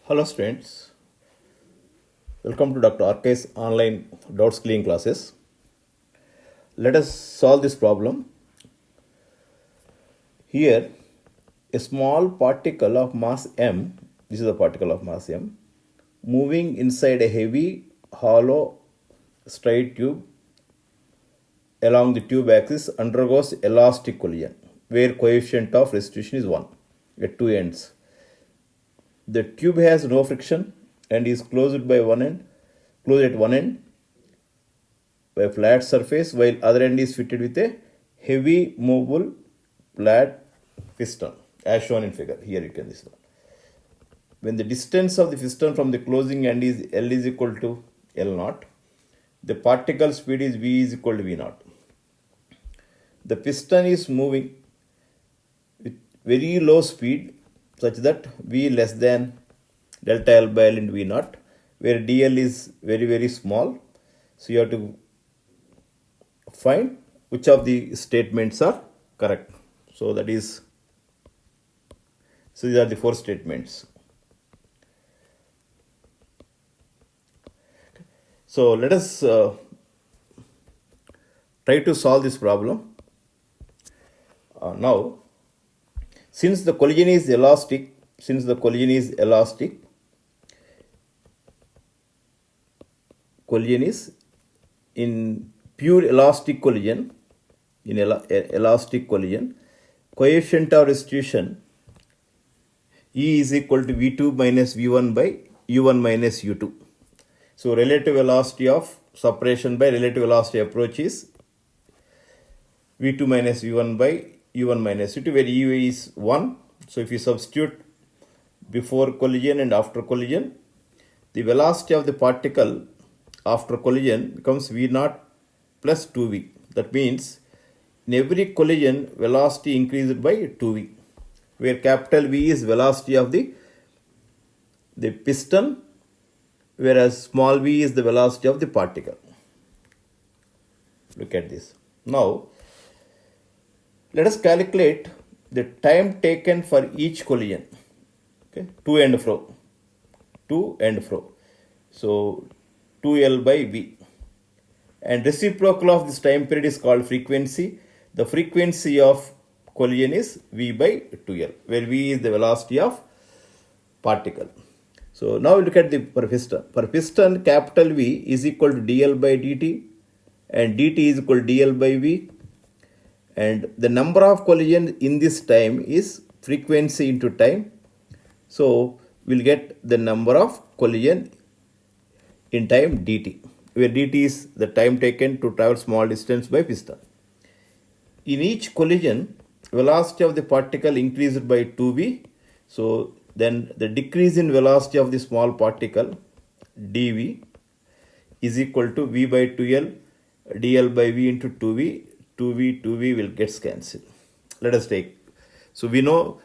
Hello students, welcome to Dr. RK's online dots clearing classes. Let us solve this problem. Here, a small particle of mass m, this is a particle of mass m, moving inside a heavy, hollow, straight tube along the tube axis undergoes elastic collision, where coefficient of restitution is 1 at two ends. The tube has no friction and is closed at one end by a flat surface, while other end is fitted with a heavy movable flat piston, as shown in figure. Here you can see this one. When the distance of the piston from the closing end is L is equal to L naught, the particle speed is V is equal to V naught. The piston is moving with very low speed such that V less than delta L by L into V naught, where dl is very, very small. So you have to find which of the statements are correct. So these are the four statements. So let us try to solve this problem. Now, since the collision is elastic, collision is in pure elastic collision, coefficient of restitution E is equal to V2 minus V1 by U1 minus U2. So relative velocity of separation by relative velocity approach is V2 minus V1 by U1 minus U2, where U is 1. So if you substitute before collision and after collision, the velocity of the particle after collision becomes V naught plus 2V. That means in every collision, velocity increased by 2V, where capital V is velocity of the piston, whereas small v is the velocity of the particle. Look at this. Now, let us calculate the time taken for each collision. Okay, to and fro. So 2L by V. And reciprocal of this time period is called frequency. The frequency of collision is V by 2L, where V is the velocity of particle. So now we look at the per piston. Per piston, capital V is equal to dl by dt, and dt is equal to dl by V. And the number of collisions in this time is frequency into time. So we'll get the number of collision in time dt, where dt is the time taken to travel small distance by piston. In each collision, velocity of the particle increased by 2v. So then the decrease in velocity of the small particle dv is equal to v by 2l dl by v into 2v. 2v will get cancelled. Let us take. So we know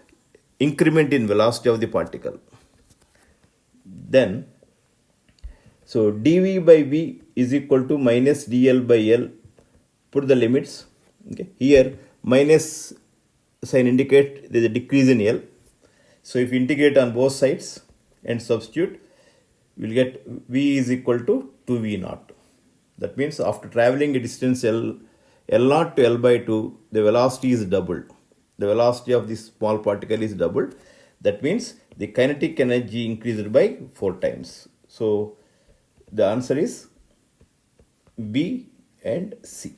increment in velocity of the particle. Then, so dv by v is equal to minus dl by l. Put the limits. Okay. Here minus sign indicate there is a decrease in L. So if you integrate on both sides and substitute, we will get V is equal to 2V naught. That means after traveling a distance L naught to L by 2, the velocity is doubled. The velocity of this small particle is doubled. That means the kinetic energy increased by 4 times. So the answer is B and C.